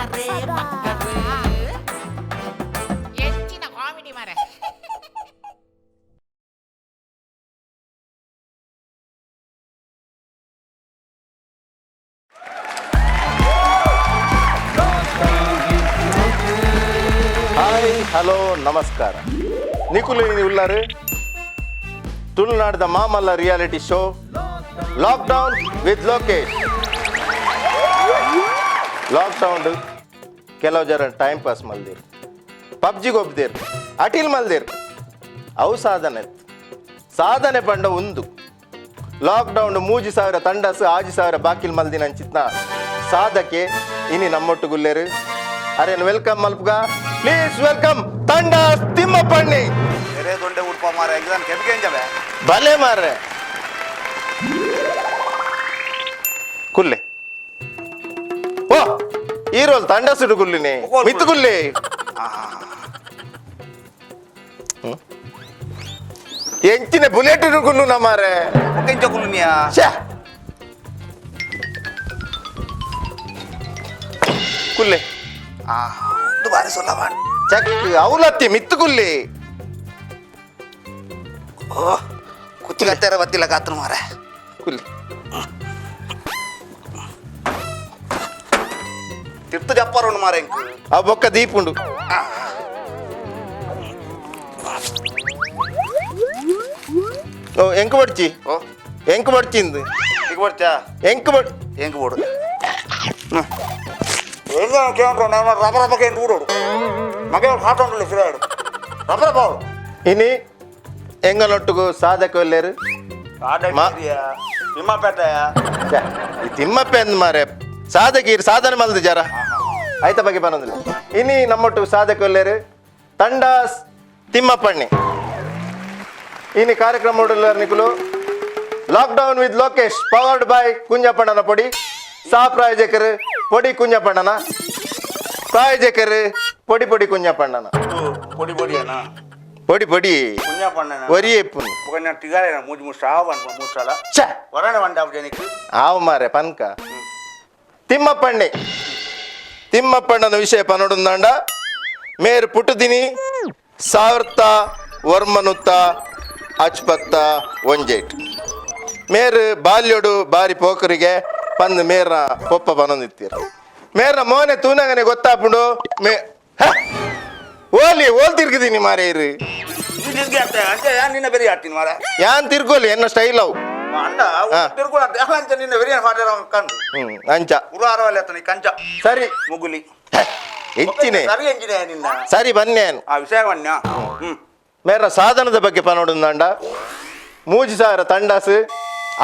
ಮಕ್ಕರೇ ಮಕ್ಕರೇ ಹೆಚ್ಚಿನ ಕಾಮಿಡಿ ಮಾರೆ. Hi hello ನಮಸ್ಕಾರ. ನಿಖುಲು ಉಳ್ಳಾರು ತುಳುನಾಡದ ಮಾಮಲ್ಲ reality show lockdown with Lokesh. Lockdown ಕೆಲವು ಜನ ಟೈಮ್ ಪಾಸ್ ಮಲ್ದಿರು, ಪಬ್ಜಿಗೆ ಒಬ್ದಿರು, ಅಟಿಲ್ ಮಲ್ದಿರು. ಅವು ಸಾಧನೆ ಪಂಡ ಒಂದು ಲಾಕ್ಡೌನ್ 3000 ತಂಡಸ್ 6000 ಬಾಕಿಲ್ ಮಲ್ದಿನ ಅಂಚಿತ್ನ ಸಾಧಕೆ ಇನಿ ನಮ್ಮೊಟ್ಟುಗುಲ್ಲೇರು. ಅರೇನು ವೆಲ್ಕಮ್ ಮಲ್ಪಗ, ಪ್ಲೀಸ್ ವೆಲ್ಕಮ್ ತಂಡ ತಿಮ್ಮಪ್ಪಣ್ಣಿ. ಬೇರೆ ದೊಡ್ಡ ಉಡ್ಪ ಮಾರ ಎಕ್ಸಾಮ್ ಕೆಂಜವೆ ಭಲೆ ಮಾರ್ರೆ ಕುಲ್ಲೆ ಓ ಈ ರೋಲ್ ತಂಡ ಸುಡು ಗುಲ್ಲಿನಿ ಮಿತ್ತು ಗುಲ್ಲಿ ಎಂಚಿನ ಬುಲೆಟ್ ಗುಲ್ಲು ನಮಾರೆ ಕೆಂಚ ಕುಲ್ನಿಯಾ ಕುಲ್ಲೆ ಇದು ಬಾರಿ ಸುಲಭ ಚಕ್ ಅವಲತ್ತಿ ಮಿತ್ತು ಗುಲ್ಲಿ. ಓ ಕುತ್ತಿಗತ್ತರ ಬತ್ತಿಲ್ಲ ಕಾತನು ಮಾರ ಕುಲ್ಲಿ ತಿರ್ತು ಜಪ್ಪಾರ ಮಾರ ಎಂಕ್ ಆ ಬೊಕ್ಕ ದೀಪುಂಡು. ಓ ಎಂಕು ಬಡ್ಚಿ ಓ ಎಂಕು ಬಡ್ಚಿಂದು ಈಗ ಬರ್ಚಾ ಎಂಕು ಬಡ್ ಹೆಂಗ್ ಬೋಡು ಹೆಂಗ ಕೇಳ್ರು ನಾನು ರಬ ರಬಕ್ಕೆ ಎಂದು ಊಡೋಡು ಮಗೆ ಹಾಕೊಂಡ್ಲಿ ಸಿರಾಡು ರಬ ರಬ ಅವಳು ಇನಿ ಎಂಗನೊಟ್ಟಿಗೂ ಸಾಧಕ ಒಲ್ಲೇರು ನಿಮ್ಮಪೇಟೆಯ ಈ ತಿಮ್ಮಪ್ಪೆ ಅಂದ್ ಮಾರೆ ಸಾಧಕೀರ್ ಸಾಧನೆ ಮಲ್ದು ಜರ ಆಯ್ತ ಬಗ್ಗೆ ಬರೋದಿಲ್ಲ. ಇನಿ ನಮ್ಮೊಟ್ಟು ಸಾಧಕ ಒಲ್ಲೇರು ತಂಡ ತಿಮ್ಮಪ್ಪಣ್ಣಿ. ಇನಿ ಕಾರ್ಯಕ್ರಮ ನಿಖುಲು lockdown with Lokesh powered by ಕುಂಜಪ್ಪಣ್ಣನ ಪೊಡಿ. ಸಹ ಪ್ರಾಯೋಜಕರು ಪೊಡಿ ಕುಂಜಪ್ಪಣ್ಣನ, ಪ್ರಾಯೋಜಕರು ಪೊಡಿ ಪೊಡಿ ಕುಂಜಪ್ಪಣ್ಣನ. பொடி பொடியாண்ணா பொடி பொடி குஞ்சா பண்ண ஒரே புண்ணு கொஞ்சம் டிகாரே மூஞ்சி முஷா பண்ண முஷால ಛ வரணும் வண்டி அப்படி எனக்கு ಆವ್ ಮಾರೆ ಪನ್ಕ ತಿಮ್ಮಪ್ಪಣ್ಣೆ. ತಿಮ್ಮಪ್ಪಣ್ಣನ ವಿಷಯ ಪನೊಡುಂದಾಂಡ ಮೇರು ಪುಟ್ಟುದಿನಿ 1000 ವರ್ಮನುತ್ತ ಅಚ್ಪತ್ತ ಒಂಜೇಟ್ ಮೇರು ಬಾಲ್ಯೊಡು ಬಾರಿ ಪೋಕರಿಗೆ ಪಂದು ಮೇರ ಪೊಪ್ಪ ಪನೊಂದಿತ್ತೀರ. ಮೇರ ಮೋನೆ ತೂನಗನೆ ಗೊತ್ತಾಪುಂಡು ಮೇ ಓಲಿ ಓಲ್ ತಿರ್ಗಿದೀನಿ ಮಾರೇ ಇರು ನಿನ್ನ ಬೆರಿ ಆಡ್ತೀನಿ ಮಾರ ಯಾನ್ ತಿರ್ಗೋಲಿ ಎನ್ನ ಸ್ಟೈಲ್ ಅವು ಅಂಡ ತಿರ್ಕೊಂಡು ನಿನ್ನ ಬೆರಿ ಫಾಟರ್ ಕಂಡು ಅಂಚ ಉರಾರವಲ್ಲ ಆತನಿ ಕಂಚ ಸರಿ ಮುಗುಲಿ ಹೆಚ್ಚಿನೆ ಸರಿ ಎಂಜಿನ ನಿನ್ನ ಸರಿ ಬನ್ನೇನು ಆ ವಿಷಯವನ್ಯ ಮೇರ ಸಾಧನದ ಬಗ್ಗೆ ಪನೋಡುಂದಾಂಡ 3000 ತಂಡಾಸು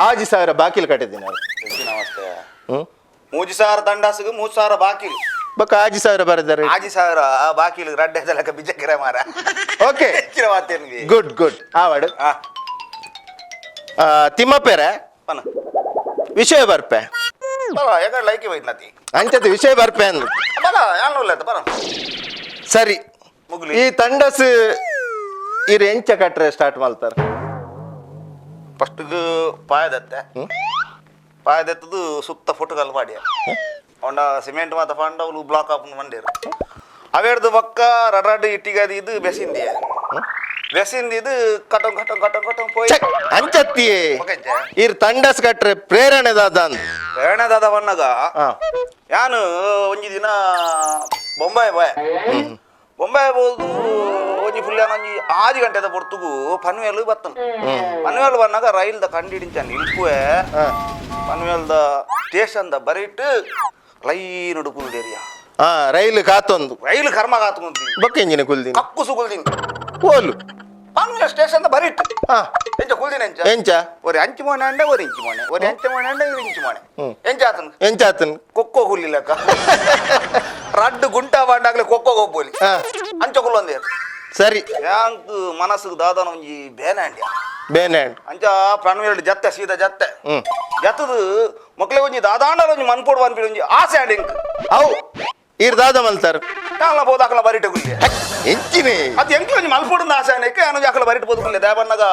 6000 ಬಾಕಿಲ್ ಕಟ್ಟಿದ್ದೀನಿ ನಮಸ್ತೆ 3000 ತಂಡಾಸಿಗೆ 3000 ಬಾಕಿಲ್ ಬಕ್ಕ 6000 ಬರೆದಾರೆ 6000 ಬಾಕಿಲ್ ರಡ್ಡೆ ಲೆಕ್ಕ ಬಿಜಕ್ಕಿರ ಮಾರ ಓಕೆ ಹೆಚ್ಚಿನ ಮಾತೇನಿಗೆ ಗುಡ್ ಗುಡ್ ಆವಾಡು ತಿಮ್ಮಪ್ಪೇರೆ ಪನ ವಿಷಯ ಬರ್ಪೆ ಬರ ಯಾಕಂದ್ರೆ ಲೈಕಿ ಹೋಯ್ತು ನತಿ ಅಂಚದ ವಿಷಯ ಬರ್ಪೆ ಅಂದ್ ಬರ ಯಾನು ಇಲ್ಲ ಬರ ಸರಿ ಮುಗ್ಲಿ ಈ ತಂಡಸ್ ಇರು ಎಂಚ ಕಟ್ರೆ ಸ್ಟಾರ್ಟ್ ಮಾಡ್ತಾರ ಫಸ್ಟ್ಗೆ ಪಾಯದತ್ತೆ ಪಾಯದತ್ತದು ಸುತ್ತ ಫುಟ್ಗಲ್ ಮಾಡಿ ಅವನ ಸಿಮೆಂಟ್ ಮಾತ ಫಂಡ್ ಅವಳು ಬ್ಲಾಕ್ ಆಪ್ ಮಂಡಿರು ಅವೇರ್ದು ಪಕ್ಕ ರಡ್ ಇಟ್ಟಿಗದು ಇದು ಬೆಸಿಂದಿ ಇದು ಕಟಂ ಕಟಂ ಕಟಂ ಕಟಂ ಪೋಯ್ ಅಂಚತ್ತಿ ಇರ್ ತಂಡಸ್ ಕಟ್ರೆ ಪ್ರೇರಣೆದಾದ ಅಂದ್ ಪ್ರೇರಣೆದಾದ ಬಣ್ಣಗ ಯಾನು ಒಂಜಿ ದಿನ ಬೊಂಬಾಯಿ ಬೋದು ಒಂಜಿ ಫುಲ್ ಒಂಜಿ 6 ಗಂಟೆದ ಪೊರ್ತುಗು ಪನ್ವೇಲು ಬತ್ತನು ಪನ್ವೇಲು ಬನ್ನಾಗ ರೈಲ್ದ ಕಂಡಿಡಿಂಚಾನು ಇಲ್ಪುವೆ ಪನ್ವೇಲ್ದ ಸ್ಟೇಷನ್ದ ಬರೀಟ್ ಲೈನ್ ಉಡುಪುಲ್ ಏರಿಯಾ ರೈಲು ಕಾತೊಂದು ರೈಲು ಕರ್ಮ ಕಾತ್ಕೊಂತೀನಿ ಬಕ್ಕ ಎಂಜಿನ ಕುಲ್ದಿನಿ ಕಕ್ಕು ಸುಗುಲ್ದಿನಿ ಓಲು ಪನ್ವೇಲ್ ಸ್ಟೇಷನ್ದ ಬರೀಟ್ ಎಂಚ ಕುಲ್ದಿನ ಎಂಚ ஒரு 5 மணி ஆண்டா ஒரு 5 மணி ஒரு 5 மணி ஆண்டா ஒரு 5 மணி ಎಂಚಾತನು ಎಂಚಾತನ್ ಕೊಕ್ಕೋ ಹುಲ್ಲಿಲಕ್ಕ ರಡ್ಡು ಗುಂಟ ಬಾಂಡಾಗ್ಲೆ ಕೊಕ್ಕೋ ಹೋಗ್ಬೋಲಿ ಅಂಚ ಕುಲ್ಲೊಂದೇ ಸರಿ ಯಾಂಕ್ ಮನಸ್ಸು ದಾದನ ಒಂಜಿ ಬೇನಾಂಡ್ಯ ಬೇನೆಂಡ್ ಅಂಚ ಪನ್ವೇಲ್ಡ್ ಜತ್ತೆ ಸೀದಾ ಜತ್ತೆ ಜತ್ತದು ಮಕ್ಳೆ ಒಂಜಿ ದಾದಾಂಡಲ ಒಂಜಿ ಮನ್ಪೋಡು ಅನ್ಪಿಡಿ ಒಂಜಿ ಆಸೆ ಆಂಡ್ ಇಂಕ್ ಅವು ಇರ್ ದಾದ ಮಲ್ತಾರ ಯಾಲ ಬೋದಾಕಲ ಬರಿಟ ಗುಲ್ಲಿ ಎಂಚಿನಿ ಅದು ಎಂಕ್ಲ ಒಂಜಿ ಮಲ್ಪೋಡು ಆಸೆ ಆಂಡ್ ಇಕ್ಕೆ ಅನು ಯಾಕಲ ಬರಿಟ ಬೋದು ಗುಲ್ಲಿ ದಾಬನ್ನಗ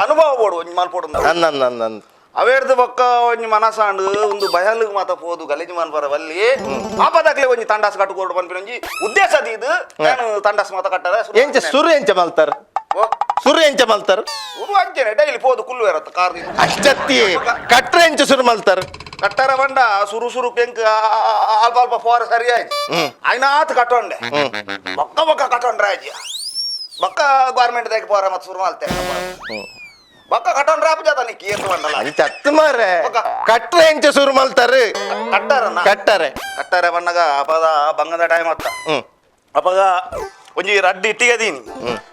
ಅನುಭವ ಬೋಡು ಒಂಜಿ ಮಲ್ಪೋಡು ಅಂದ್ ಅವೇರ್ದು ಬೊಕ್ಕ ಒಂಜಿ ಮನಸಾಂಡು ಒಂದು ಬಯಲಿಗೆ ಮಾತ ಪೋದು ಗಲೀಜು ಮನ್ಪರ ಬಲ್ಲಿ ಆಪದಾಗ್ಲೇ ಒಂಜಿ ತಂಡಾಸ್ ಕಟ್ಟುಕೊಂಡು ಬಂದ್ಬಿಡಿ ಒಂಜಿ ಉದ್ದೇಶ ಇದು ನಾನು ತಂಡಾಸ್ ಮಾತ ಕಟ್ಟದ ಎಂಚ ಸುರು ಎಂಚ ಮಲ್ತಾರ ಸುರು ಎಂಚ ಮಲ್ತಾರ ಉರು ಅಂಚೆನೆ ಡೈಲಿ ಪೋದು ಕುಲ್ಲು ಇರತ್ತ ಕಾರ್ ಅಷ್ಟತ್ತಿ ಕಟ್ರೆ ಎಂಚ ಸುರು ಮಲ್ತಾರ ಕಟ್ಟರ ಬಂಡ ಸುರು ಸುರು ಪೆಂಕ್ ಅಲ್ಪ ಅಲ್ಪ ಫೋರ ಸರಿ ಆಯ್ತು ಐನಾತ್ ಕಟ್ಟೊಂಡೆ ಬೊಕ್ಕ ಬೊಕ್ಕ ಕಟ್ಟೊಂಡ್ರೆ ಅಜ್ಜಿ ಬೊಕ್ಕ ಗೌರ್ಮೆಂಟ್ ದಾಗ ಪೋರ ಮತ್ತೆ ಸುರು ಮಲ್ತೆ ಬೊಕ್ಕ ಕಟ್ಟೊಂಡ್ರೆ ಅಪ್ಪ ಜಾತ ನೀ ಕೇಸ್ ಬಂಡಲ್ಲ ಅಂಚ ಅತ್ತು ಮಾರೆ ಕಟ್ರೆ ಎಂಚ ಸುರು ಮಲ್ತಾರ ಕಟ್ಟರನ್ನ ಕಟ್ಟರೆ ಬಣ್ಣಗ ಅಪದ ಬಂಗದ ಟೈಮ್ ಅತ್ತ ಅಪಗ ಒಂಜಿ ರಡ್ಡಿ ಇಟ್ಟಿಗದೀನಿ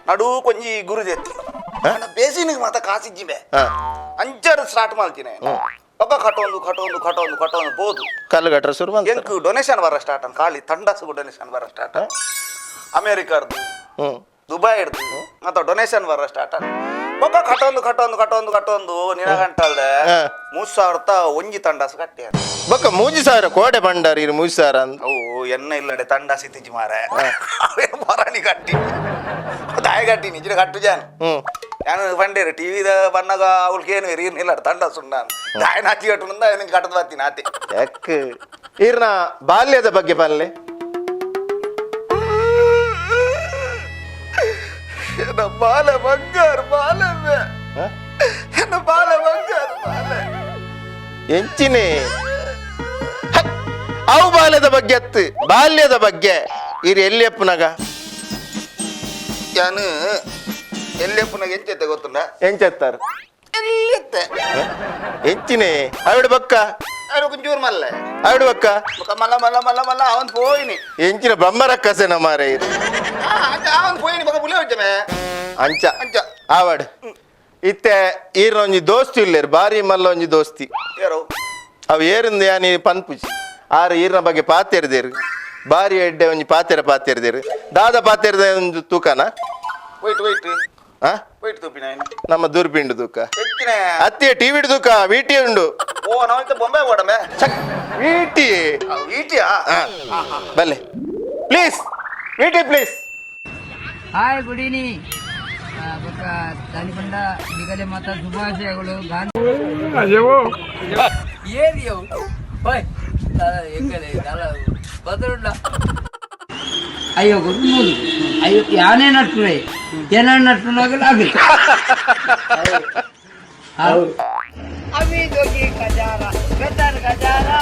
ನಡು ಕೊಂಜಿ ಗುರುದೆತ್ತಿ ಬೇಸಿನಿಗೆ ಮಾತ ಕಾಸಿಜ್ಜಿಬೆ ಅಂಚರ್ ಸ್ಟಾರ್ಟ್ ಮಾಡ್ತೀನಿ ಒಬ್ಬ ಕಟ್ಟೊಂದು ಬೋದು ಕಲ್ಲು ಕಟ್ರೆ ಶುರು ಮಾಡಿ ಎಂಕ್ ಡೊನೇಷನ್ ಬರ ಸ್ಟಾರ್ಟ್ ಅನ್ ಖಾಲಿ ತಂಡಸು ಡೊನೇಷನ್ ಬರ ಸ್ಟಾರ್ಟ್ ಅಮೇರಿಕಾರ್ದು ದುಬೈ ಹಿಡ್ದು ಮತ್ತೆ ಡೊನೇಷನ್ ಬರ ಸ್ಟಾರ್ಟ್ ಒಬ್ಬ ಕಟ್ಟೊಂದು ನಿನಗಂಟಲ್ದೆ 3,000 ಒಂಜಿ ತಂಡಸು ಕಟ್ಟಿ ಬೊಕ್ಕ 3,000 ಕೋಡೆ ಬಂಡಾರ ಇರು 3,000 ಅಂತ ಅವು ಎನ್ನ ಇಲ್ಲಡೆ ತಂಡಸಿ ತಿಜ್ಜಿ ಮಾರೆ ಮರಣಿ ಕಟ್ಟಿ ದಾಯ ಕಟ್ಟಿ ನಿಜ ಕಟ್ಟು ಜಾನ್ ನಾನು ಬಂಡೇರು ಟಿವಿದ ಬಣ್ಣಗ ಅವಳಿಗೇನು ನೀರ್ನಿಲ್ಲ ತಂಡ ಸುಣ್ಣ ದಾಯ ನಾಚಿ ಕಟ್ಟು ಮುಂದ ನಿಂಗೆ ಕಟ್ಟದ ಬರ್ತೀನಿ ಆತಿ ಯಾಕ ಇರ್ನ ಬಾಲ್ಯದ ಬಗ್ಗೆ ಬಲ್ಲೆ ಬಾಲ ಬಂಗಾರ ಬಾಲವೇ ಬಾಲ ಬಂಗಾರ ಬಾಲ ಎಂಚಿನೇ ಅವು ಬಾಲ್ಯದ ಬಗ್ಗೆ ಅತ್ತು ಬಾಲ್ಯದ ಬಗ್ಗೆ ಇರು ಎಲ್ಲಿಯಪ್ಪನಾಗ ನಾನು ಎಲ್ಲೆಪ್ಪನಾಗ ಎಂಚೈತೆ ಗೊತ್ತುಂಡ ಎಂಚತ್ತಾರ ಎಲ್ಲಿತ್ತೆ ಎಂಚಿನೇ ಆವಿಡ ಬಕ್ಕ ಅವ್ರು ಕುಂಚೂರು ಮಲ್ಲೆ ಆವಿಡ ಬಕ್ಕ ಮಲ್ಲ ಅವನ್ ಪೋಯಿನಿ ಎಂಚಿನ ಬಮ್ಮರಕ್ಕಸೆನ ಮಾರೆ ಇರು ಅವನ್ ಪೋಯಿನಿ ಬಕ್ಕ ಪುಲೆ ಹೊಜ್ಜಮೆ ಅಂಚ ಆವಡ್ ಇತ್ತೆ ಈರ್ನ ಒಂಜಿ ದೋಸ್ತಿ ಇಲ್ಲೇರು ಬಾರಿ ಮಲ್ಲ ಒಂಜಿ ದೋಸ್ತಿ ಯಾರು ಅವು ಏರಿಂದ ಯಾನಿ ಪನ್ಪುಜಿ ಆರು ಈರ್ನ ಬಗ್ಗೆ ಪಾತೆರ್ದೇರು ಬಾರಿ ಎಡ್ಡೆ ಒಂಜಿ ಪಾತೆರ್ದೇರು ದಾದ ಪಾತೆರ್ದ ಒಂದು ತೂಕನ ವೈಟ್ ತುಪ್ಪಿನ ನಮ್ಮ ದೂರ್ಪಿಂಡು ತೂಕ ಹೆಚ್ಚಿನ ಅತ್ತಿಯ ಟಿವಿಡ್ ತೂಕ ವಿಟಿ ಉಂಡು ಓ ನಾವಿಂತ ಬೊಂಬೆ ಓಡಮೆ ವಿಟಿ ಈಟಿಯಾ ಬಲ್ಲೆ ಪ್ಲೀಸ್ ವಿಟಿ ಪ್ಲೀಸ್ ಹಾಯ್ ಗುಡ್ ಈವ್ನಿಂಗ್ ತಾಲಿಬಂಡ ನಿಗದೆ ಮಾತಾ ಶುಭಾಶಯಗಳು ಏರಿಯೋ అయ్యో గుర్తులు అయ్యో యానే నట్టురే ఏనా నట్టునాగలాగే అవి దోకి ఖజానా గదర్ ఖజానా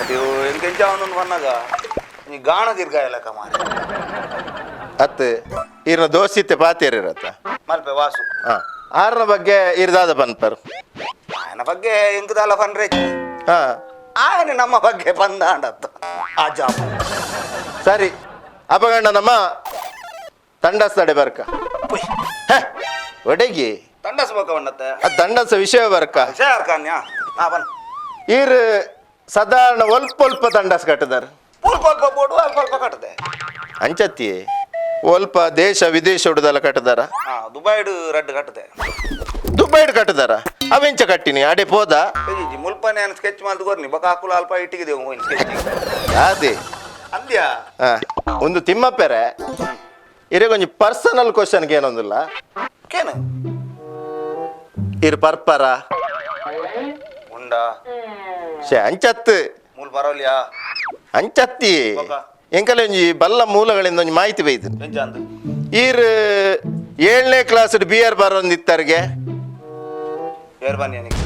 ಅದು ಎಂಕೆಂಚ ಅವನನ್ನು ಬಂದಾಗ ನೀ ಗಾಣ ದೀರ್ಘಾಯಲಕ ಮಾರ ಅತ್ತು ಈರ್ನ ದೋಸ್ತಿ ಪಾತೆರಿರತ್ತ ಮಲ್ಪೆ ವಾಸು ಆರ್ನ ಬಗ್ಗೆ ಇರ್ದಾದ ಪನ್ಪರು ఆయన ಬಗ್ಗೆ ಎಂಕದಾಲ ಫನ್ರೆ ಹಾ ఆయన ನಮ್ಮ ಬಗ್ಗೆ ಬಂದಾಂಡತ್ತ ಆ ಜಾಬ್ ಸರಿ ಅಪಗಂಡ ನಮ್ಮ ತಂಡಸ್ತಡೆ ಬರ್ಕ ಒಡೆಗಿ ತಂಡಸ್ ಬೊಕ್ಕ ಬಂಡತ್ತೆ ಆ ತಂಡಸ ವಿಷಯ ಬರ್ಕ ಶೇರ್ ಕಾನ್ಯಾ ಆ ಬನ್ ಈರ್ ಸಾಧಾರಣ ಒಲ್ಪ ತಂಡಸ್ ಕಟ್ಟದಾರ ಸ್ವಲ್ಪ ಬೋಡು ಅಲ್ಪ ಕಟ್ಟದೆ ಅಂಚತ್ತಿ ಒಲ್ಪ ದೇಶ ವಿದೇಶ ಹುಡುದಲ್ಲ ಕಟ್ಟದಾರ ದುಬೈಡು ರಡ್ಡು ಕಟ್ಟದೆ ದುಬೈಡ್ ಕಟ್ಟದಾರ ಅವೆಂಚ ಕಟ್ಟಿನಿ ಅಡೆ ಪೋದ ಮುಲ್ಪನೆ ಅನ್ ಸ್ಕೆಚ್ ಮಾಡ್ದು ಬೊಕ್ಕ ಹಾಕುಲ ಅಲ್ಪ ಇಟ್ಟಿಗಿದೆವು ಸ್ಕೆಚ್ ಅದೇ ಅಂದ್ಯಾ ಒಂದು ತಿಮ್ಮಪ್ಪೆರೆ ಇರಗೊಂಜಿ ಪರ್ಸನಲ್ ಕ್ವಶನ್ಗೆ ಏನೊಂದಿಲ್ಲ ಕೇನು ಇರು ಪರ್ಪರ ಉಂಡ ಶೇ ಅಂಚತ್ತು ಮೂಲ್ ಪರವಲ್ಯಾ ಅಂಚತ್ತಿ ಎಂಕಲೆ ಒಂಜಿ ಬಲ್ಲ ಮೂಲಗಳಿಂದ ಒಂಜಿ ಮಾಹಿತಿ ಬೈದು ಎಂಚ ಅಂದು ಈರ್ 7ನೇ ಕ್ಲಾಸ್ ಬಿಯರ್ ಬರೋಂದಿತ್ತರ್ಗೆ ಏರ್ ಬನ್ನಿ ನಿಕ್ಕೆ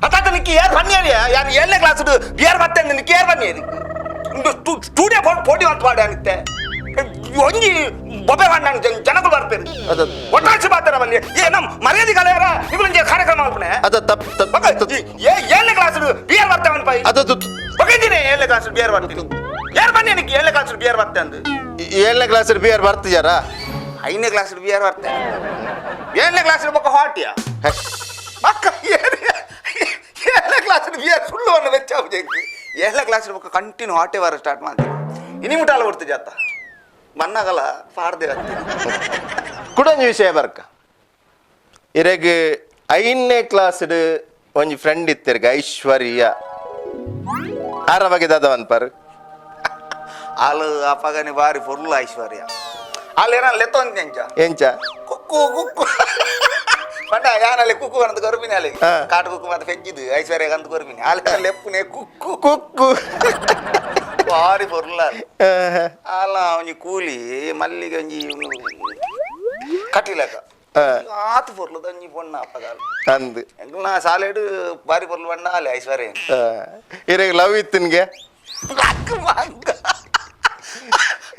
ಅತ್ತಾತ ನಿಕ್ಕಿ ಏರ್ ಬನ್ನಿ ಯಾರು 7ನೇ ಕ್ಲಾಸ್ ಬಿಯರ್ ಮತ್ತೆ ನಿಕ್ಕೆ ಏರ್ ಬನ್ನಿ ಸ್ಟುಡಿಯೋ ಪೋಟಿ ಅಂತ ಮಾಡಿ ಅನಿತ್ತೆ ಒಂಜಿ ಬೊಬ್ಬೆ ಬಣ್ಣ ಜನಗಳು ಬರ್ಪೇರು ಒಟ್ಟಾಸಿ ಬಾತಾರ ಬಲ್ಲಿ ನಮ್ಮ ಮರ್ಯಾದೆ ಕಲೆಯರ ಇವ್ರು ಕಾರ್ಯಕ್ರಮ ಮಾಡ್ಪಣೆ ಅದ ತಪ್ಪು 7ನೇ ಕ್ಲಾಸ್ ಬಿಯರ್ ಬರ್ತೇವನ್ ಪೈ ಅದು ಬಗ್ಗಿದ್ದೀನಿ 7ನೇ ಕ್ಲಾಸ್ ಬಿಯರ್ ಬರ್ತೀನಿ ಏರ್ ಬನ್ನಿ ನಿಕ್ಕೆ 7ನೇ ಕ್ಲಾಸ್ ಬಿಯರ್ ಬರ್ತೆ ಅಂದು 7ನೇ ಕ್ಲಾಸ್ ಬಿಯರ್ ಬರ್ತಿದಾರ 5ನೇ ಕ್ಲಾಸ್ ಬಿಯರ್ ಬರ್ತೆ 7ನೇ ಕ್ಲಾಸ್ ಬೊಕ್ಕ ಹಾಟಿಯಾ ಬಕ್ಕ 7ನೇ ಕ್ಲಾಸ್ ಬಿಯರ್ ಸುಳ್ಳು ಅನ್ನ ವೆಚ್ಚ 7ನೇ ಕ್ಲಾಸ್ ಬೊಕ್ಕ ಕಂಟಿನ್ಯೂ ಹಾಟೆ ವಾರ ಸ್ಟಾರ್ಟ್ ಮಾಡಿ ಇನಿ ಮುಟಾಲ ಬರ್ತಿ ಜಾತ ಮನ್ನಾಗಲ್ಲ ಪಾಡ್ದೆ ಕುಡೊಂಜಿ ವಿಷಯ ಬರ್ಕ ಇರೆಗ್ 5ನೇ ಕ್ಲಾಸ್ ಒಂಜಿ ಫ್ರೆಂಡ್ ಇತ್ತಿರ್ಗ ಐಶ್ವರ್ಯ ಆರ ಬಗ್ಗೆ ದಾದವನ್ ಪರ್ ಆಳು ಅಪ್ಪಗನಿ ಬಾರಿ ಫುಲ್ ಐಶ್ವರ್ಯ ಅಲ್ಲಿ ಏನ ಲೆತ್ತೊಂದು ಎಂಚ ಎಂಚ ಕುಕ್ಕು ಕುಕ್ಕು ಪಂಡ ಯಾನಲ್ಲಿ ಕುಕ್ಕು ಅಂತ ಕೊರ್ಪಿನಿ ಅಲ್ಲಿ ಹಾ. ಕಾಟು ಕುಕ್ಕು ಮತ್ತೆ ಫೆಜ್ಜಿದು ಐಶ್ವರ್ಯ ಅಂತ ಕೊರ್ಪಿನಿ ಅಲ್ಲಿ ಲೆಪ್ಪುನೆ ಕುಕ್ಕು ಕುಕ್ಕು ಭಾರಿ ಬರಲ ಅಲ್ಲ ಒಂಜಿ ಕೂಲಿ ಮಲ್ಲಿಗೆ ಒಂಜಿ ಕಟ್ಟಿಲಕ ಆತು ಬರ್ಲದ ಒಂಜಿ ಬಣ್ಣ ಅಪ್ಪಗಾಲ ಅಂದು ನಾ ಸಾಲೇಡು ಬಾರಿ ಬರ್ಲು ಬಣ್ಣ ಅಲ್ಲಿ ಐಶ್ವರ್ಯ ಇರಾಗ ಲವ್ ಇತ್ತು ನಿನ್ಗೆ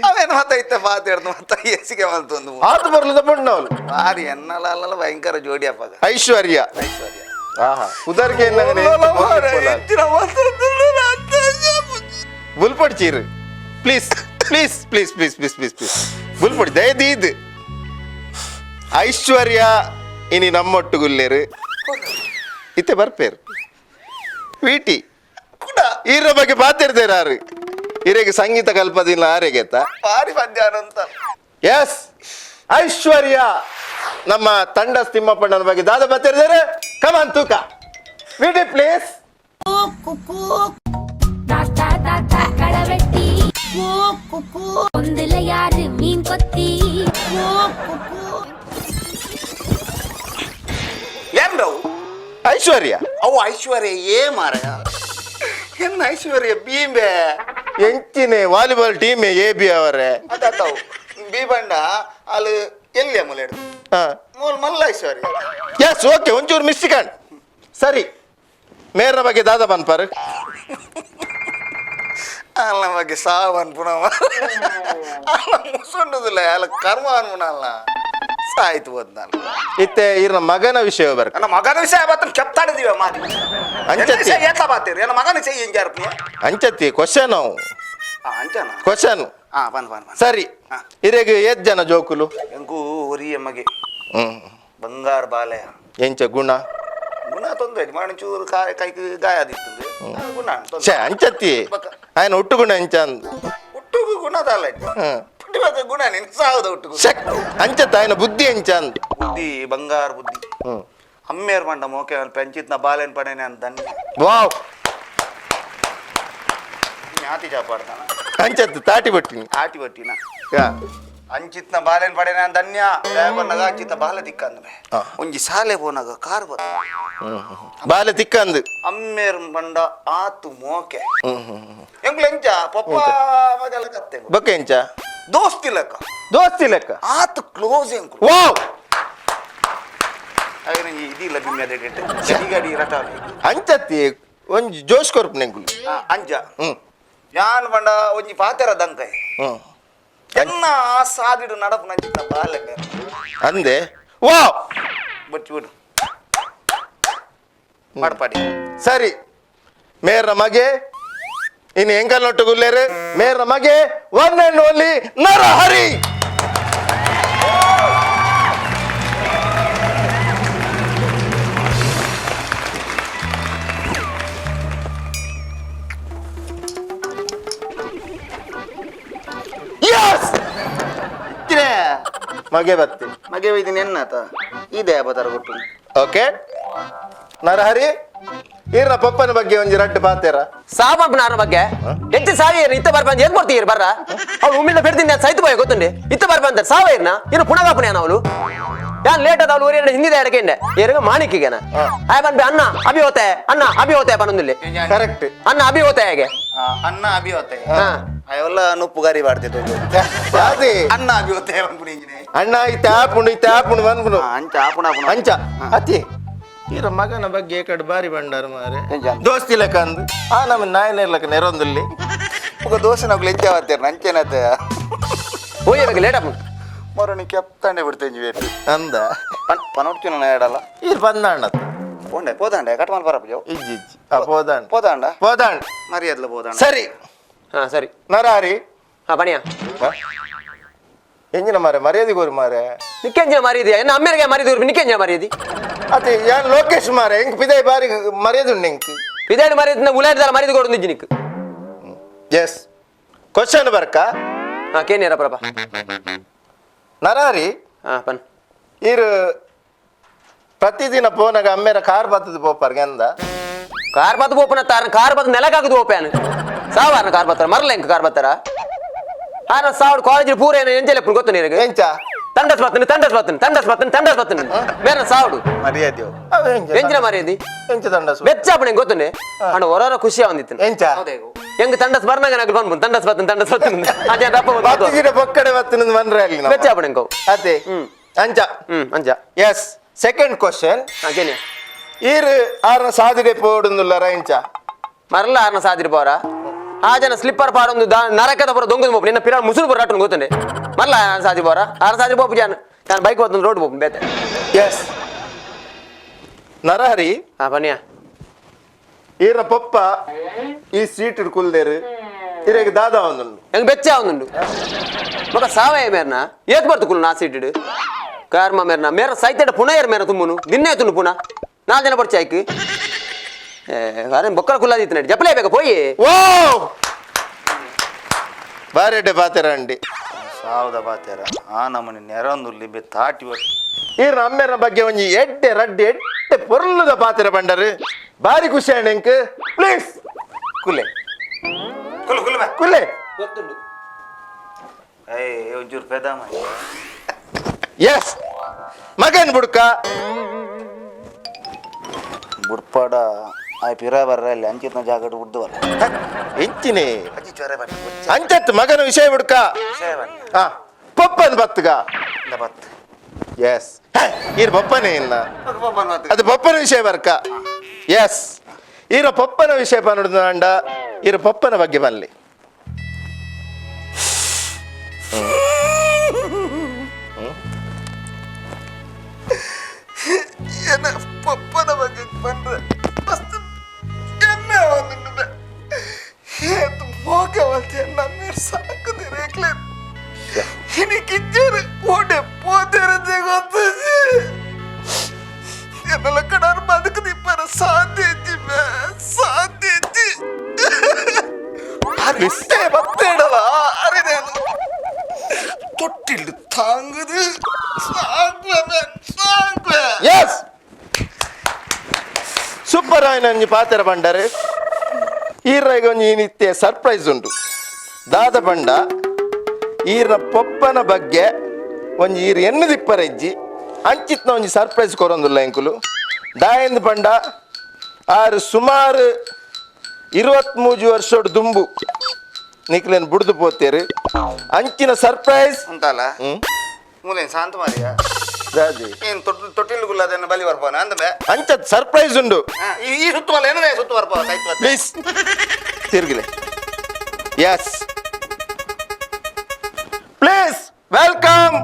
ಅವೇನು ಮಾತಾಯ್ತ ಮಾತಾಡ್ದು ಮತ್ತೆ ಎಸಿಗೆ ಬಂತು ಒಂದು ಆತು ಬರ್ಲದ ಬಣ್ಣ ಅವಳು ಭಾರಿ ಎನ್ನಲ್ಲ ಅಲ್ಲಲ್ಲ ಭಯಂಕರ ಜೋಡಿ ಅಪ್ಪಗ ಐಶ್ವರ್ಯ ಐಶ್ವರ್ಯ ಆಹಾ ಉದರ್ಗೆ ಬುಲ್ಪಡ್ಚೀರು please please please please please please please ಬುಲ್ಪಡಿ ದಯದಿ ಇದು ಐಶ್ವರ್ಯ ಇನಿ ನಮ್ಮೊಟ್ಟುಗುಲ್ಲೇರು ಇತ್ತೆ ಬರ್ಪೇರು ವೀಟಿ ಈರ ಬಗ್ಗೆ ಮಾತಾಡ್ತೇರಾರು ಇರೆಗೆ ಸಂಗೀತ ಕಲ್ಪದಿಲ್ಲ ಆರೆಗೆತ್ತ ಭಾರಿ ಮಧ್ಯಾಹ್ನ ಅಂತ ಎಸ್ ಐಶ್ವರ್ಯ ನಮ್ಮ ತಂಡ ತಿಮ್ಮಪ್ಪಣ್ಣನ ಬಗ್ಗೆ ದಾದ ಮಾತಾಡಿದಾರೆ ಕಮಾನ್ ತೂಕ ವೀಟಿ ಪ್ಲೀಸ್ களவெட்டி ஒந்துல யாரு மீன் கொத்தி ಏನ್ ರವು ಐಶ್ವರ್ಯ ಅವು ಐಶ್ವರ್ಯ ಮಾರ ಏನ್ ಐಶ್ವರ್ಯ ಬೀಂಬೆ ಎಂಚಿನ ವಾಲಿಬಾಲ್ ಟೀಮ್ ಎ ಬಿ ಅವರೇ ಅದಾತವು ಬಿ ಬಂಡ ಅಲ್ಲಿ ಎಲ್ಲಿ ಮುಲೇಡು ಮೂಲ ಮಲ್ಲ ಐಶ್ವರ್ಯ ಎಸ್ ಓಕೆ ಒಂಚೂರು ಮಿಸ್ಟಿಕಂಡ್ ಸರಿ ಮೇರ್ನ ಬಗ್ಗೆ ದಾದ ಬನ್ಪಾರು ಅಲ್ಲ ಬಗ್ಗೆ ಸಾವು ಅನ್ಪುಣವ ಅಲ್ಲ ಮುಸುಂಡುದಿಲ್ಲ ಅಲ್ಲ ಕರ್ಮ ಅನ್ಪುಣಲ್ಲ ಸಾಯ್ತು ಹೋದ್ ನಾನು ಇತ್ತೆ ಇರ್ನ ಮಗನ ವಿಷಯ ಬರ್ಕ ನನ್ನ ಮಗನ ವಿಷಯ ಬತ್ತ ಕೆಪ್ತಾಡಿದೀವ ಮಾತಿ ಅಂಚತ್ತಿ ಏತ ಬಾತೀರಿ ನನ್ನ ಮಗನ ವಿಷಯ ಹೆಂಗೆ ಅರ್ಪಿ ಅಂಚತ್ತಿ ಕ್ವಶನ್ ಅಂಚನ ಕ್ವಶನ್ ಬಂದ್ ಸರಿ ಇರೆಗೆ ಏತ್ ಜನ ಜೋಕುಲು ಹೆಂಗೂ ಒರಿಯ ಮಗೆ ಹ್ಮ್ ಬಂಗಾರ ಬಾಲೆಯ ಎಂಚ ಗುಣ ಗುಣ ತೊಂದ್ರೆ ಮಣಚೂರು ಕೈಗೆ ಗಾಯ ಆದಿತ್ತು ಗುಣ ಛೇ ಅಂಚತ್ತಿ ఆయన ಒಟ್ಟುಗುಣ ಎಂಚ ಅಂದ್ ಹುಟ್ಟುಗು ಗುಣದಲ್ಲ ಪುಟ್ಟಿವಾಗ ಗುಣ ನಿನ್ ಸಾವುದ ಹುಟ್ಟುಗು ಶಕ್ ಅಂಚತ್ತ ఆయన ಬುದ್ಧಿ ಎಂಚ ಅಂದ್ ಬುದ್ಧಿ ಬಂಗಾರ ಬುದ್ಧಿ ಅಮ್ಮೇರ್ ಮಂಡ ಮೋಕೆ ಪೆಂಚಿತ್ನ ಬಾಲೆನ್ ಪಡೆನೆ ಅಂತ ದನ್ನಿ ವಾವ್ ಜ್ಞಾತಿ ಜಾಪಾಡ್ತಾನ ಅಂಚತ್ತು ತಾಟಿ ಬಟ್ಟಿನಿ ಆಟಿ ಬಟ್ಟಿನ ಅಂಚಿತ್ನ ಬಾಲೆನ್ ಪಡೆನೆ ಅಂತ ಧನ್ಯ ಬಂದಾಗ ಅಂಚಿತ್ನ ಬಾಲೆ ತಿಕ್ಕಂದ್ರೆ ಒಂಜಿ ಶಾಲೆ ಹೋನಾಗ ಕಾರ್ ಬತ್ತ ಬಾಲೆ ತಿಕ್ಕಂದು ಅಮ್ಮೇರ್ ಮಂಡ ಆತು ಮೋಕೆ ಎಂಗ್ಲ ಎಂಚ ಪಪ್ಪ ಮಗಲ ಕತ್ತೆ ಬೊಕ್ಕ ಎಂಚ ದೋಸ್ತಿ ಲೆಕ್ಕ ದೋಸ್ತಿ ಲೆಕ್ಕ ಆತು ಕ್ಲೋಸ್ ಎಂಕು ವಾವ್ ಹಾಗೆ ನಂಗೆ ಇದಿಲ್ಲ ಬಿಮ್ಮೆ ಗಡಿ ರಟ ಅಂಚತ್ತಿ ಒಂಜಿ ಜೋಶ್ ಕೊರ್ಪ್ ನೆಂಗುಲು ಅಂಜ ಯಾನ್ ಬಂಡ ಒಂಜಿ ಪಾತೆರ ದಂಕೈ ಎನ್ನ ಸಾದಿಡು ನಡಪು ನಂಚಿನ ಬಾಲೆ ಅಂದೆ ವಾವ್ ಬಚ್ಚಿ ಬಿಡು ಮಾಡ್ಪಾಡಿ ಸರಿ ಮೇರ್ನ ಮಗೆ ಇನ್ನು ಎಂಕಲ್ ನೊಟ್ಟುಗುಲ್ಲೇರು ಮೇರ್ನ ಮಗೆ ಒನ್ ಅಂಡ್ ಓನ್ಲಿ ನರಹರಿ ಮಗೆ ಬತ್ತಿ ಮಗೆ ಒಯ್ದಿನ ಎನ್ನಾತ ಇದೆ ಬದರ ಕೊಟ್ಟು ಓಕೆ ನರಹರಿ ಈರ್ನ ಪಪ್ಪನ ಬಗ್ಗೆ ಒಂಜಿ ರಡ್ಡು ಪಾತೇರ ಸಾಬಪ್ಪನಾರ ಬಗ್ಗೆ ಹೆಚ್ಚು ಸಾವಿರ ಇತ್ತ ಬರ್ಬಂದ್ ಏನ್ ಮಾಡ್ತೀರಿ ಬರ್ರ ಅವ್ಳು ಉಮ್ಮಿಂದ ಬೆಡ್ತೀನಿ ಸೈತು ಬಾಯ್ ಗೊತ್ತುಂಡೆ ಇತ್ತ ಬರ್ಬಂದ ಸಾವಿರನ ಇನ್ನು ಪುಣಗಾಪನೆ ಅವಳು ಯಾನ್ ಲೇಟ್ ಅದ ಅವಳು ಊರಿನ ಹಿಂದಿದೆ ಎಡಕೆಂಡೆ ಏರಿಗ ಮಾಣಿಕ್ಕಿಗೆನ ಆಯ್ ಬಂದ್ಬಿ ಅಣ್ಣ ಅಭಿಹೋತೆ ಬಂದೊಂದಿಲ್ಲಿ ಕರೆಕ್ಟ್ ಅಣ್ಣ ಅಭಿಹೋತೆ ಹೇಗೆ ಅನ್ನ ಅಭಿವತ್ತೆ ಹಾ ಅವೆಲ್ಲ ನುಪ್ಪು ಗಾರಿ ಮಾಡ್ತಿತ್ತು ಅದೇ ಅನ್ನ ಅಭಿವತ್ತೆ ಬಂದ್ಬಿಡಿ ಅಣ್ಣ ಇತ್ತ ಆಪುಣು ಬಂದ್ಬಿಡು ಅಂಚ ಆಪುಣ ಆಪುಣ ಅಂಚ ಅತಿ ಈರ ಮಗನ ಬಗ್ಗೆ ಏಕಡೆ ಬಾರಿ ಬಂಡಾರ ಮಾರೆ ಎಂಚ? ದೋಸ್ತಿ ಲೆಕ್ಕ ಅಂದು ನಮ್ಮ ನಾಯನ ಇರ್ಲಕ್ಕ ನೆರೊಂದಲ್ಲಿ ఒక దోశ నాకు లెంచే వస్తారు నంచేనైతే ಹೋಯ್ಯಬೇಕು ಲೇಟ್ ಅಪ್ಪ మరి నీకు చెప్తాండే పెడితే చెప్పి ಅಂದ పని వచ్చి ఏడాల ಈರ್ ಬಂದಾಣ పోండే పోతాండే కట్టమని పరపు ಇಜ್ಜಿ పోದಾಣ పోతాండా పోదాಣ మరి ఎట్లా పోతాండ ಸರಿ ಹಾ ಸರಿ ನರಹರಿ ಹಾ ಬಣಿಯ ಎಂಜಿನ ಮಾರೆ ಮರ್ಯಾದೆ ಗೋರು ಮಾರೆ ನಿಕ್ಕೆಂಜ ಮಾರಿದ್ಯಾ ಇನ್ನು ಅಮ್ಮೆರಿಗೆ ಮಾರಿದವ್ರು ನಿಕ್ಕೆಂಜ ಮಾರಿದಿ ಅತಿ ಯಾನ್ ಲೋಕೇಶ್ ಮಾರೆ ಹೆಂಗ್ ಪಿದಾಯ್ ಬಾರಿ ಮರ್ಯಾದೆ ಉಂಡು ಹೆಂಗ್ ಇದೇನು ಮಾರಿದ ಉಲಾಡಿದಾರ ಮಾರಿದ ಕೊಡು ನಿಜ್ಜಿ ನಿಕ್ ಎಸ್ ಕ್ವಶನ್ ಬರ್ಕ ಹಾ ಕೇನಿಯರ ಪ್ರಭಾ ನರಹರಿ ಹಾ ಪನ್ ಈರು ಪ್ರತಿದಿನ ಪೋನಾಗ ಅಮ್ಮೇರ ಕಾರ್ ಬತ್ತದ ಪೋಪರ್ಗೆ ಅಂದ ಕಾರ್ ಬತ್ ಓಪನ್ ಅತ್ತಾರ ಕಾರ್ ಬತ್ ನೆಲಕಾಗದು ಓಪನ್ ಸಾವಾರ ಕಾರ್ ಬತ್ತಾರ ಮರಲ ಹೆಂಗ್ ಕಾರ್ ಬತ್ತಾರ ಆನ ಸಾವಿರ ಕಾಲೇಜ್ ಪೂರ ಏನು ಎಂಜಲೆ ಗೊತ್ತು ನಿನಗೆ ಎಂಚ ತಂಡಸ್ ಬತ್ತನು ಮೇರ ಸಾವುಡು ಮರ್ಯಾದೆ ಎಂಚಿನ ಮರ್ಯಾದಿ ಎಂಚ ದಂಡಸ್ ಬೆಚ್ಚಾಪಣೆ ಗೊತ್ತುಂಡೆ ಅಣ್ಣ ಹೊರ ಖುಷಿ ಬಂದಿತ್ತು ಎಂಚ ಹೆಂಗ್ ತಂಡಸ್ ಬರ್ನಾಗ ನಾಗಲು ಬಂದ್ಬಂದು ತಂಡಸ್ ಬತ್ತನು ಅದೇ ದಪ್ಪ ಬತ್ತಿಗಿಡ ಬೊಕ್ಕಡೆ ಬತ್ತಿನ ಮನ್ರೆ ಅಲ್ಲಿ ಬೆಚ್ಚಾಪಣೆ ಕವು ಅದೇ ಅಂಚ ಅಂಚ ಎಸ್ ಸೆಕೆಂಡ್ ಕ್ವಶನ್ ಹಾಗೇನೆ ಈರ್ ಆರ್ನ ಸಾದಿಡೆ ಪೋಡುಂದುಲ್ಲ ಇಂಚ ಮರಲ್ಲ ಆರ್ನ ಸಾದಿರಿ ಪೋರ ಆ ಜನ ಸ್ಲಿಪ್ಪರ್ ಪಾಡೊಂದು ನರಕದ ಪುರ ದೊಂಗದ ಮೋಪು ನಿನ್ನ ಪಿರಾಡ್ ಮುಸುರು ಪುರ ಅಟ್ಟು ಗೊತ್ತಂಡೆ ಮರಲ್ಲ ಸಾದಿ ಪೋರ ಆರ ಸಾದಿ ಪೋಪು ಜಾನ್ ನಾನು ಬೈಕ್ ಹೋದ್ ರೋಡ್ ಪೋಪು ಬೇತೆ ಎಸ್ ನರಹರಿ ಹಾ ಬನ್ನಿಯ ಈರ್ನ ಪಪ್ಪ ಈ ಸೀಟ್ ಕುಲ್ದೇರು ಇರೆಗೆ ದಾದ ಒಂದುಂಡು ಹೆಂಗ್ ಬೆಚ್ಚ ಒಂದುಂಡು ಮಗ ಸಾವಯ ಮೇರ್ನ ಏತ್ ಬರ್ತು ಕುಲ್ ನಾ ಸೀಟಿಡು ಕಾರ್ಮ ಮೇರ್ನ ಮೇರ ಸೈತೆಡ ಪುನಃ ಏರ್ ಮೇರ ತುಂಬುನು ದಿನ್ನೇ ತುನು ಪುನಃ 4 ಜನ ಬರ್ಚಿ ಆಯ್ಕೆ ಅರೆ ಬೊಕ್ಕಲ ಕುಲ್ಲಾದಿತ್ತು ನಡಿ ಜಪ್ಪಲೇ ಬೇಕಾ ಪೋಯಿ ಓ ಬಾರೆಡೆ ಪಾತೆರ ಅಂಡಿ ಸಾವದ ಬಾತ್ಯಾರ ಆ ನಮ್ಮನೆ ನೆರೊಂದುಲ್ಲಿ ಬೆ ತಾಟಿ ಒಟ್ಟು ಈರ್ನ ಅಮ್ಮೆರ ಬಗ್ಗೆ ಒಂಜಿ ಎಡ್ಡೆ ರಡ್ಡೆ ಎಡ್ಡೆ ಪೊರ್ಲುದ ಪಾತೆರ ಬಂಡರು ಬಾರಿ ಖುಷಿ ಅಂಕ್ ಪ್ಲೀಸ್ ಕುಲೆ ಕುಲೆ ಗೊತ್ತುಂಡು ಒಂಚೂರು ಪೆದಾಮ ಎಸ್ ಮಗನ್ ಬುಡ್ಕ ಬುಡ್ಪಾಡ ಆ ಪಿರ ಬರ್ರ ಅಲ್ಲಿ ಅಂಚಿತ್ನ ಜಾಗಡ್ ಬುಡ್ದವಲ್ಲ ಎಂಚಿನೇ ಅಜ್ಜಿ ಚೊರೆ ಬನ್ನಿ ಅಂಚತ್ ಮಗನ ವಿಷಯ ಬುಡ್ಕ ವಿಷಯ ಬನ್ನಿ ಹಾ ಪಪ್ಪನ್ ಬತ್ತಗ ಇಲ್ಲ ಬತ್ತು ಎಸ್ ಈರ್ ಪಪ್ಪನೇ ಇನ್ನ ಅದು ಪಪ್ಪನ ವಿಷಯ ಬರ್ಕ ಎಸ್ ಈರ ಪಪ್ಪನ ವಿಷಯ ಪನ್ನೊಡ್ದು ಅಂಡ ಈರ ಪಪ್ಪನ ಬಗ್ಗೆ ಬನ್ನಿ ಏನ ಪಪ್ಪನ ಬಗ್ಗೆ ಬಂದ್ರೆ ಮಸ್ತ್ ಎಮ್ಮೆ ಒಂದು ಏತು ಮೋಕವಲ್ತೆ ನಮ್ಮ ಸಾಕದೆ ರೇಕ್ಲೆ ಇನಿ ಕಿಚ್ಚರು ಓಡೆ ಪೋದಿರದೆ ಗೊತ್ತು ಎನ್ನೆಲ್ಲ ಕಡಾರು ಬದುಕದಿಪ್ಪರ ಸಾಧ್ಯ ಅರಿಷ್ಟೇ ಬತ್ತೇಡವ ಅರಿದೇನು ತೊಟ್ಟಿಲ್ಲು ತಾಂಗುದು ಸಾಕ್ವೆ ಎಸ್ ಸೂಪರ್ ಆಯ್ನ ಒಂಜಿ ಪಾತೆರ ಬಂಡರೆ ಈರ್ರಾಗ ಒಂಜಿ ನಿತ್ಯ ಸರ್ಪ್ರೈಸ್ ಉಂಟು ದಾದ ಬಂಡ ಈರ್ನ ಪಪ್ಪನ ಬಗ್ಗೆ ಒಂಜಿ ಈರ್ ಎನ್ನು ದಿಪ್ಪರೆಜ್ಜಿ ಅಂಚಿತ್ನ ಒಂಜಿ ಸರ್ಪ್ರೈಸ್ ಕೊರೊಂದುಲ್ಲ ಎಂಕುಲು ದಾಯಂದು ಬಂಡ ಆರು ಸುಮಾರು 23 ವರ್ಷದ ದುಂಬು ನಿಕ್ಲೇನು ಬುಡ್ದು ಪೋತೇರು ಅಂಚಿನ ಸರ್ಪ್ರೈಸ್ ಉಂಟಲ್ಲ ಮೂಲೇನು ಶಾಂತ ಮಾರಿಯ ಏನು ತೊಟ್ಟಿಲು ಗುಲ್ಲದನ್ನು ಬಲಿ ಬರ್ಬೋನ ಅಂದ್ರೆ ಅಂಚತ್ ಸರ್ಪ್ರೈಸ್ ಉಂಡು ಈ ಸುತ್ತು ಮಲ್ಲ ಏನೇ ಸುತ್ತು ಬರ್ಬೋ ಪ್ಲೀಸ್ ತಿರ್ಗಿಲೆ ಎಸ್ ಪ್ಲೀಸ್ ವೆಲ್ಕಮ್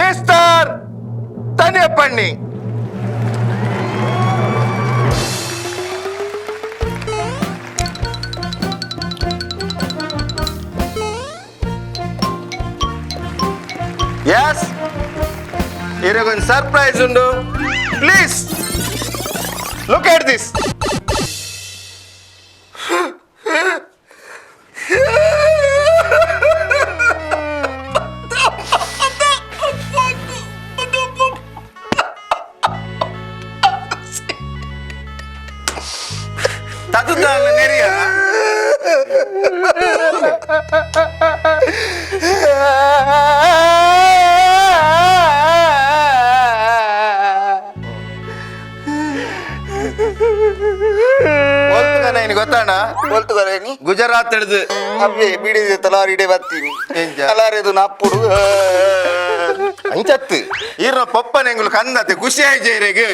ಮಿಸ್ಟರ್ ತನಿಯಪ್ಪಣ್ಣಿ ಎಸ್ ಇರಗೊಂದು ಸರ್ಪ್ರೈಸ್ ಉಂಡು ಪ್ಲೀಸ್ ಲುಕ್ ಎಟ್ ದಿಸ್ ತದುದಲ್ಲ ನೆರಿಯ ಗೊತ್ತಾಣ ಕೊಲ್ತುಗರೇನಿ ಗುಜರಾತ್ ಹಿಡಿದು ಅಬ್ಬೆ ಬಿಡಿದೆ ತಲಾರಿಡೆ ಬರ್ತೀನಿ ತಲಾರಿದು ನಪ್ಪುಡು ಅಂಚತ್ತು ಈರ್ನ ಪಪ್ಪನ ಎಂಗುಲು ಕಂದತೆ ಖುಷಿ ಆಯ್ಜೇರೆಗೆ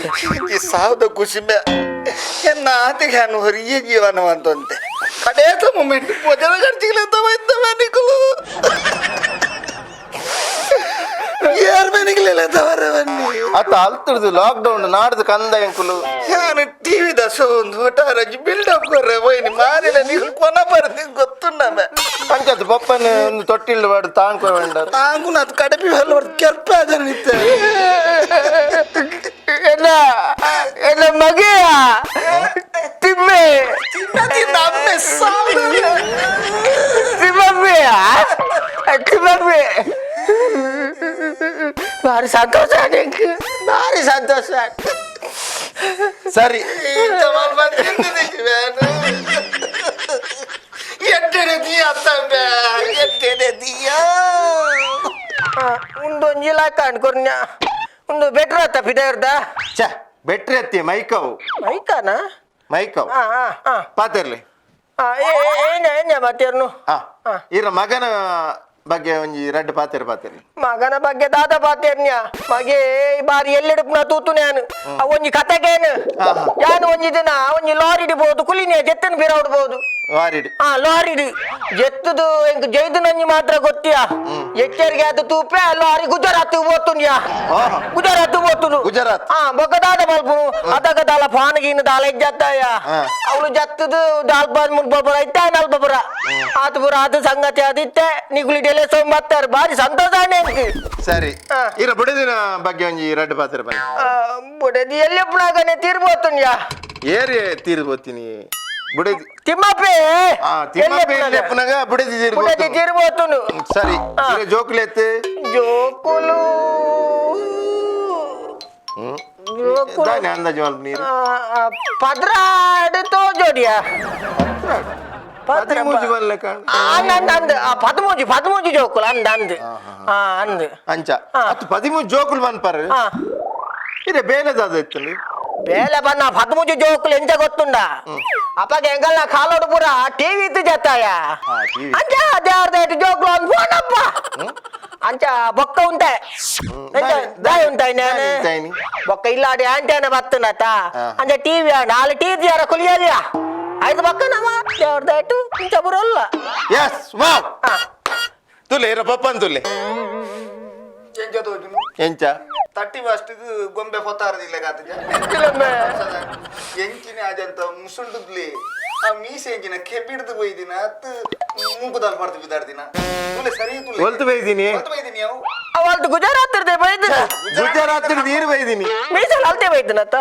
ಈ ಸಾವ್ದ ಖುಷಿ ಬೇ ಎನ್ನ ಆತಿಗೆ ಹಣ್ಣು ಹೊರಿಯೇ ಜೀವನ ಅಂತಂತೆ ಕಡೇತ ಮೂಮೆಂಟ್ ಪೊಜನ ಖರ್ಚಿಗೆ ಇದ್ದವೆ ನಿಕುಲು ಯಾರ ಮನೆಗಳೆಲ್ಲ ತವರವನ್ನಿ ಅತ್ತ ಅಲ್ತಿಡ್ದು ಲಾಕ್ಡೌನ್ ನಾಡ್ದು ಕಂದ ಎಂಕುಲು ನಾನು ಟಿವಿ ದಸ ಒಂದು ಹೊಟಾರಜಿ ಬಿಲ್ಡಪ್ ಕೊರ್ರೆ ಹೋಯ್ನಿ ಮಾರಿನ ನೀವು ಕೊನ ಬರ್ತೀನಿ ಗೊತ್ತು ನಮ್ಮೆ ಅಂಚತ್ತು ಪಪ್ಪನ ಒಂದು ತೊಟ್ಟಿಲ್ ಬಾಡು ತಾಣ್ಕೊಂಡ ತಾಂಗು ಅದು ಕಡಪಿ ಹೊಲ ಕೆರ್ಪ ಅದನ್ನಿತ್ತೆ ಎಲ್ಲ ಮಗೆಯ ತಿಮ್ಮೆ ನಮ್ಮೆ ತಿಮ್ಮಮ್ಮೆಯ ತಿಮ್ಮಮ್ಮೆ ಭಾರಿ ಸಂತೋಷ ನಿಂಗೆ ಭಾರಿ ಸಂತೋಷ ಸರಿ ಎಟ್ಟೆನೆ ದಿಯ ತಮ್ಮ ಎಟ್ಟೆನೆ ದಿಯ ಉಂದೊಂಜಿ ಲಾಕ ಅನ್ಕೊರ್ನ್ಯ ಒಂದು ಬೆಟ್ರ್ ಆತ ಪಿದಾರ್ದ ಛ ಬೆಟ್ರಿ ಅತ್ತಿ ಮೈಕವು ಐಕಾನ ಮೈಕವು ಪಾತಿರ್ಲಿ ಏನ ಮಾತೇರ್ನು ಇರ ಮಗನ ಬಗ್ಗೆ ಒಂಜಿ ರಡ್ಡು ಪಾತಿರ್ಲಿ ಮಗನ ಬಗ್ಗೆ ದಾದ ಪಾತೇರ್ನ್ಯ ಮಗೆ ಬಾರಿ ಎಲ್ಲಿಡಪ್ನ ತೂತು ನಾನು ಒಂಜಿ ಕತೆಗೇನು ಯಾನು ಒಂಜಿ ದಿನ ಒಂಜಿ ಲಾರಿ ಇಡ್ಬೋದು ಕುಲಿನಿಯ ಜೆತ್ತನ ಬೀರ ಉಡ್ಬೋದು ವಾರಿಡಿ ಲಾರಿ ಜೆತ್ತದು ಎಂಕ್ ಜೈದು ನಂಜಿ ಮಾತ್ರ ಗೊತ್ತಿಯಾ ಎಚ್ಚರಿಗೆ ಅದು ತೂಪೆ ಲಾರಿ ಗುಜರಾತ್ పోతుండ్యా గుజరాత్ పోతును గుజరాత్ బొక్కదాద మల్పును అతక దాల పానగిన దాల ఇజ్జత్తాయా ಅವಳು ಜತ್ತದು ದಾಲ್ಬಾರ್ ಮುನ್ಬೊಬ್ಬರ ಇತ್ತೆ ನಲ್ಬೊಬ್ಬರ ಆತುಪುರ ಅದು ಸಂಗತಿ ಅದಿತ್ತೆ ನಿಗುಲಿ ಡೆಲೆ ಸೋಂಬತ್ತಾರೆ ಬಾರಿ ಸಂತೋಷ ನೆಂಕಿ ಸರಿ ಇರ ಬುಡದಿನ ಬಗ್ಗೆ ಒಂಜಿ ರಡ್ಡು ಪಾತಿರ ಬನ್ನಿ ಬುಡದಿ ಎಲ್ಲಿಪ್ಪನಾಗನೆ ತೀರ್ಬೋತುನ್ಯಾ ಏರಿ ತೀರ್ಬೋತೀನಿ ಬುಡದಿ ತಿಮ್ಮಪ್ಪೆ ತಿಮ್ಮಪ್ಪನಗ ಬುಡದಿ ಬುಡದಿ ತೀರ್ಬೋತುನು ಸರಿ ಜೋಕುಲು ಎತ್ತು ಜೋಕುಲು దాని అందాజు వాళ్ళు నీరు పద్రాడుతో జోడియా పదిమూజు వల్ల అందు పదమూజు జోకులు అందు అందు ಅಂಚ ಅತ್ತು 13 ಜೋಕುಲು ಮನ್ಪರು ಇರೆ ಬೇಲೆ ದಾದ ಎತ್ತಲಿ ಬೇಲೆ ಬನ್ನ 13 ಜೋಕುಲು ಎಂತ ಗೊತ್ತುಂಡಾ ಅಪ್ಪಗೆ ಎಂಗಲ್ಲ ಕಾಲೋಡು ಪೂರ ಟಿವಿ ಇತ್ತು ಜತ್ತಾಯ ಅಂಚ ಅದೇ ಜೋಕುಲು ಒಂದು ಫೋನಪ್ಪ ಅಂಚ ಬೊಕ್ಕ ಉಂಟೆ ದಾಯಿ ಉಂಟಾಯಿ ನಾನು ಬೊಕ್ಕ ಇಲ್ಲಾಡಿ ಆಂಟೇನ ಬತ್ತುನತ ಅಂಚ ಟಿವಿ ನಾಳೆ ಟಿವಿ ಯಾರ ಕುಲಿಯಲಿಯಾ ಐದು ಬೊಕ್ಕ ನಮ ದೇವ್ರದಾಯ್ತು ಇಂಚ ಬರೋಲ್ಲ ಎಸ್ ವಾವ್ ತುಲೆ ಇರ ಪಪ್ಪನ್ ತುಲೆ ಎಂಚ 31 ಗೊಂಬೆ ಹೊತ್ತಾರದಿಲ್ಲ ಗಾತಿಗೆ ಎಂಚಿನ ಅಜಂತ ಮುಸುಂಡುದ್ಲಿ ಆ ಮೀಸೆ ಎಂಚಿನ ಕೆಬ್ಬಿಡ್ದು ಬೈದಿನ ಅತ್ತು ಮೂಗುದಾಲ್ ಮಾಡ್ದು ಬಿದ್ದಾಡ್ದಿನ ತುಲೆ ಸರಿ ತುಲೆ ಒಲ್ತು ಬೈದಿನಿ ಬೈದಿನಿ ಅವು ಅವಲ್ದು ಗುಜರಾತ್ ಇರ್ದೆ ಬೈದಿನ ಗುಜರಾತ್ ನೀರು ಬೈದಿನಿ ಮೀಸಲ್ ಅಲ್ತೆ ಬೈದಿನತ್ತ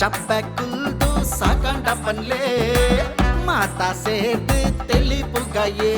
ಚಪ್ಪಕುಲ್ದು ಸಾಕಂಡ ಪನ್ಲೆ ಮಾತಾ ಸೇದ್ ತೆಲಿಪುಗಯೇ